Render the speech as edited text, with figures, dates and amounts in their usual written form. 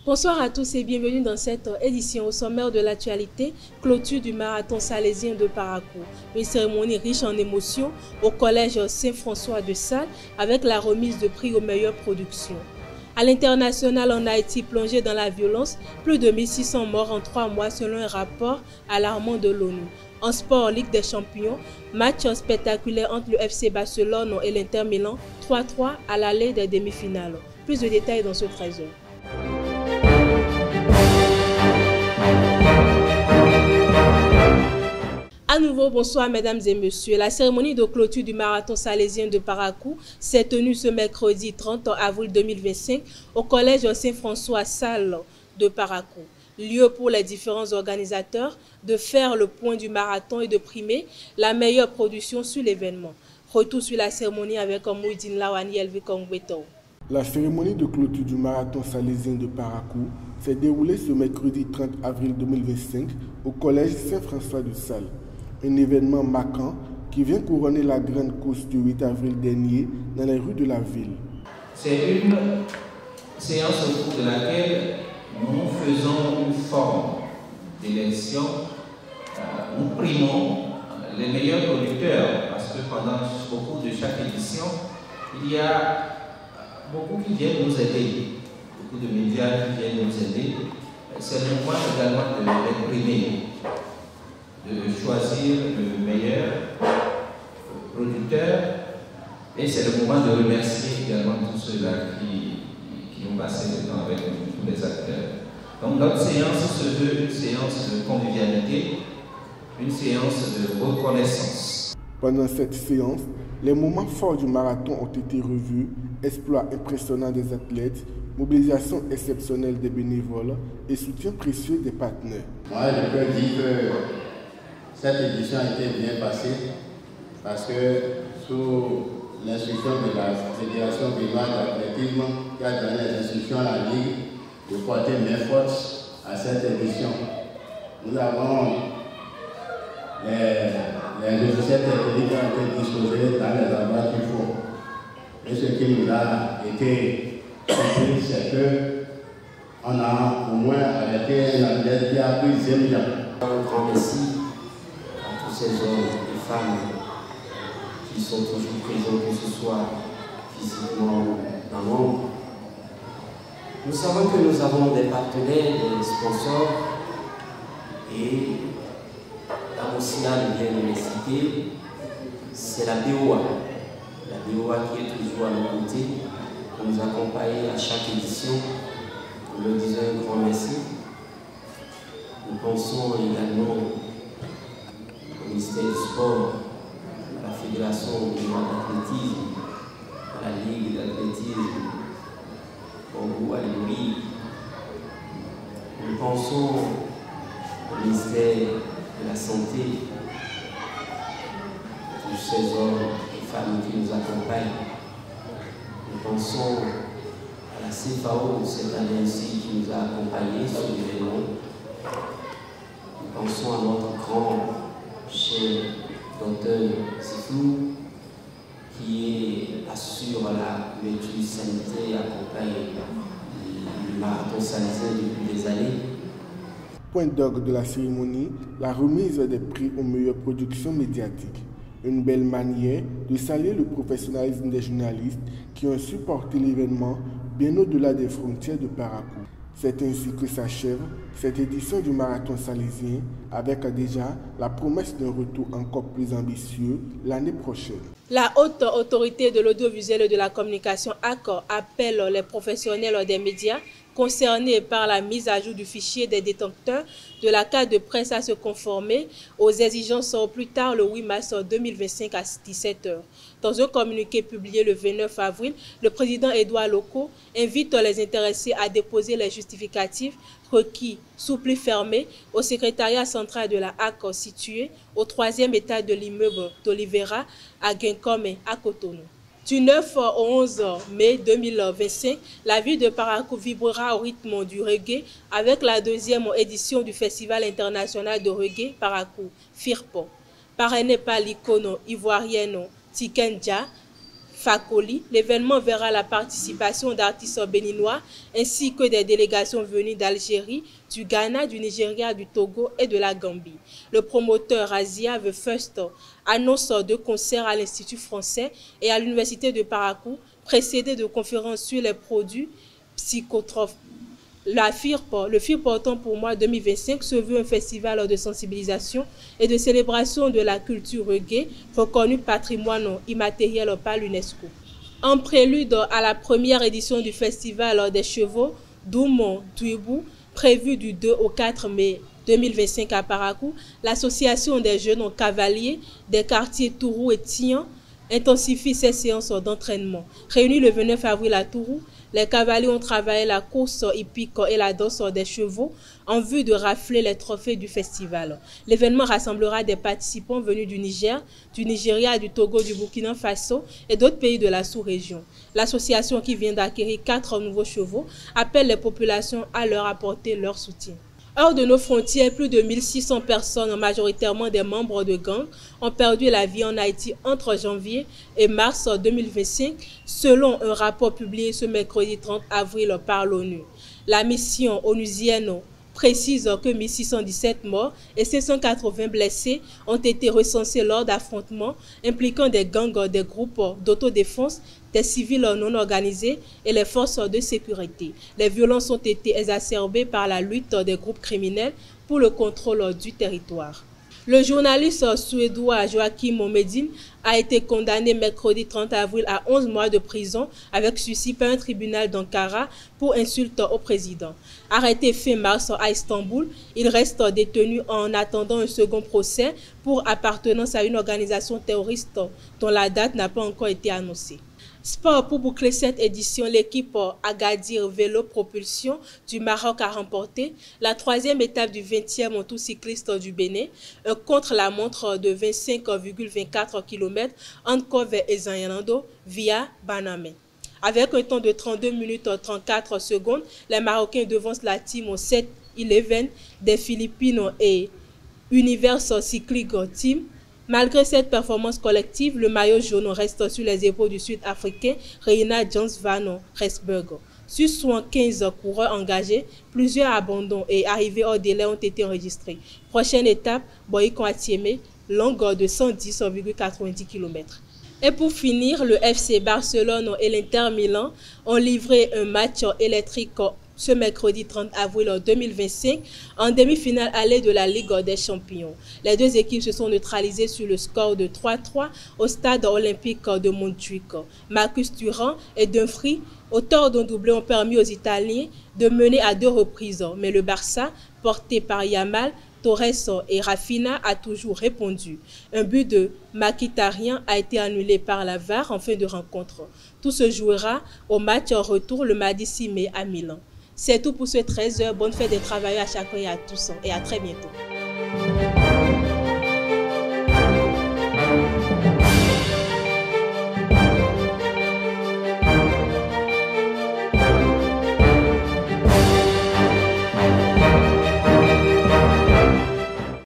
Bonsoir à tous et bienvenue dans cette édition. Au sommaire de l'actualité, clôture du marathon salésien de Parakou. Une cérémonie riche en émotions au collège Saint-François de Sales avec la remise de prix aux meilleures productions. À l'international, en Haïti, plongé dans la violence, plus de 1600 morts en 3 mois selon un rapport alarmant de l'ONU. En sport, Ligue des Champions, match spectaculaire entre le FC Barcelone et l'Inter Milan, 3-3 à l'aller des demi-finales. Plus de détails dans ce trésor. À nouveau, bonsoir mesdames et messieurs. La cérémonie de clôture du marathon salésien de Parakou s'est tenue ce mercredi 30 avril 2025 au collège Saint-François Sales de Parakou. Lieu pour les différents organisateurs de faire le point du marathon et de primer la meilleure production sur l'événement. Retour sur la cérémonie avec Mouidine Lawani Elvi Kongweto. La cérémonie de clôture du marathon salésien de Parakou s'est déroulée ce mercredi 30 avril 2025 au collège Saint-François de Sales. Un événement marquant qui vient couronner la grande course du 8 avril dernier dans les rues de la ville. C'est une séance au cours de laquelle nous faisons une forme d'élection. Nous primons les meilleurs producteurs parce que au cours de chaque édition, il y a beaucoup qui viennent nous aider, beaucoup de médias qui viennent nous aider. C'est le moment également de les primer, de choisir le meilleur producteur, et c'est le moment de remercier également tous ceux-là qui ont passé le temps avec nous, tous les acteurs. Donc notre séance se veut une séance de convivialité, une séance de reconnaissance. Pendant cette séance, les moments forts du marathon ont été revus, exploits impressionnants des athlètes, mobilisation exceptionnelle des bénévoles et soutien précieux des partenaires. Moi, je peux dire que cette édition a été bien passée parce que sous l'instruction de la Fédération béninoise d'athlétisme qui a donné les instructions à la Ligue de porter main forte à cette édition. Nous avons les logiciels techniques qui ont été disposés dans les endroits qu'il faut. Et ce qui nous a été compris, c'est qu'on a au moins arrêté un athlète qui a pris 0 ans. Un grand merci à tous ces hommes et femmes qui sont toujours présents, que ce soit physiquement dans l'ombre. Nous savons que nous avons des partenaires, des sponsors, et là aussi, vient de les citer, c'est la BOA. La BOA qui est toujours à nos côtés, pour nous accompagner à chaque édition. Nous leur disons un grand merci. Nous pensons également au ministère du Sport, à la Fédération d'athlétisme, à la Ligue d'athlétisme, au Guadeloupe. Nous pensons au ministère de la Santé, tous ces hommes et femmes qui nous accompagnent. Nous pensons à la CFAO cette année aussi qui nous a accompagnés sur l'événement. Nous pensons à notre grand cher docteur Siflou qui assure la maîtrise sanitaire et accompagne le marathon salésien depuis des années. Point d'orgue de la cérémonie, la remise des prix aux meilleures productions médiatiques. Une belle manière de saluer le professionnalisme des journalistes qui ont supporté l'événement bien au-delà des frontières de Parakou. C'est ainsi que s'achève cette édition du marathon salésien avec déjà la promesse d'un retour encore plus ambitieux l'année prochaine. La haute autorité de l'audiovisuel et de la communication ACOR appelle les professionnels des médias concernés par la mise à jour du fichier des détenteurs de la carte de presse à se conformer aux exigences au plus tard le 8 mars 2025 à 17 h. Dans un communiqué publié le 29 avril, le président Edouard Loko invite les intéressés à déposer les justificatifs requis sous pli fermé au secrétariat central de la ACOR situé au 3e étage de l'immeuble d'Olivera à Guinkomé à Cotonou. Du 9 au 11 mai 2025, la ville de Parakou vibrera au rythme du reggae avec la deuxième édition du Festival international de reggae Parakou, FIRPO. Parrainé par l'icône ivoirienne Tikenja Fakoli, l'événement verra la participation d'artistes béninois ainsi que des délégations venues d'Algérie, du Ghana, du Nigeria, du Togo et de la Gambie. Le promoteur Asia The First annonce 2 concerts à l'Institut français et à l'Université de Parakou, précédés de conférences sur les produits psychotropes. Le FIRP Autant pour moi 2025 se veut un festival de sensibilisation et de célébration de la culture reggae, reconnu patrimoine immatériel par l'UNESCO. En prélude à la première édition du festival des chevaux d'Oumont Douibou, prévu du 2 au 4 mai 2025 à Parakou, l'association des jeunes cavaliers des quartiers Tourou et Tian intensifie ses séances d'entraînement. Réunis le 29 avril à Tourou, les cavaliers ont travaillé la course hippique et la danse des chevaux en vue de rafler les trophées du festival. L'événement rassemblera des participants venus du Niger, du Nigeria, du Togo, du Burkina Faso et d'autres pays de la sous-région. L'association, qui vient d'acquérir 4 nouveaux chevaux, appelle les populations à leur apporter leur soutien. Hors de nos frontières, plus de 1600 personnes, majoritairement des membres de gangs, ont perdu la vie en Haïti entre janvier et mars 2025, selon un rapport publié ce mercredi 30 avril par l'ONU. La mission onusienne précise que 1617 morts et 580 blessés ont été recensés lors d'affrontements impliquant des gangs, des groupes d'autodéfense, des civils non organisés et les forces de sécurité. Les violences ont été exacerbées par la lutte des groupes criminels pour le contrôle du territoire. Le journaliste suédois Joakim Medin a été condamné mercredi 30 avril à 11 mois de prison avec sursis par un tribunal d'Ankara pour insulte au président. Arrêté fin mars à Istanbul, il reste détenu en attendant un second procès pour appartenance à une organisation terroriste dont la date n'a pas encore été annoncée. Sport, pour boucler cette édition, l'équipe Agadir Vélo Propulsion du Maroc a remporté la 3e étape du 20e Tour cycliste du Bénin, un contre-la-montre de 25,24 km entre Kove et Zanyando via Banamé. Avec un temps de 32 minutes 34 secondes, les Marocains devancent la team 7-11 des Philippines et Universe Cycling Team. Malgré cette performance collective, le maillot jaune reste sur les épaules du Sud-Africain Reina Jans van Rensburg. Sur 75 coureurs engagés, plusieurs abandons et arrivées hors délai ont été enregistrés. Prochaine étape, Boïko-Atiémé, longue de 110,90 km. Et pour finir, le FC Barcelone et l'Inter Milan ont livré un match électrique ce mercredi 30 avril 2025 en demi-finale allée de la Ligue des Champions. Les deux équipes se sont neutralisées sur le score de 3-3 au stade olympique de Montjuïc. Marcus Thuram et Dumfries, auteurs d'un doublé, ont permis aux Italiens de mener à 2 reprises, mais le Barça, porté par Yamal, Torres et Rafinha, a toujours répondu. Un but de Mkhitaryan a été annulé par la VAR en fin de rencontre. Tout se jouera au match retour le mardi 6 mai à Milan. C'est tout pour ce 13h. Bonne fête des travailleurs à chacun et à tous et à très bientôt.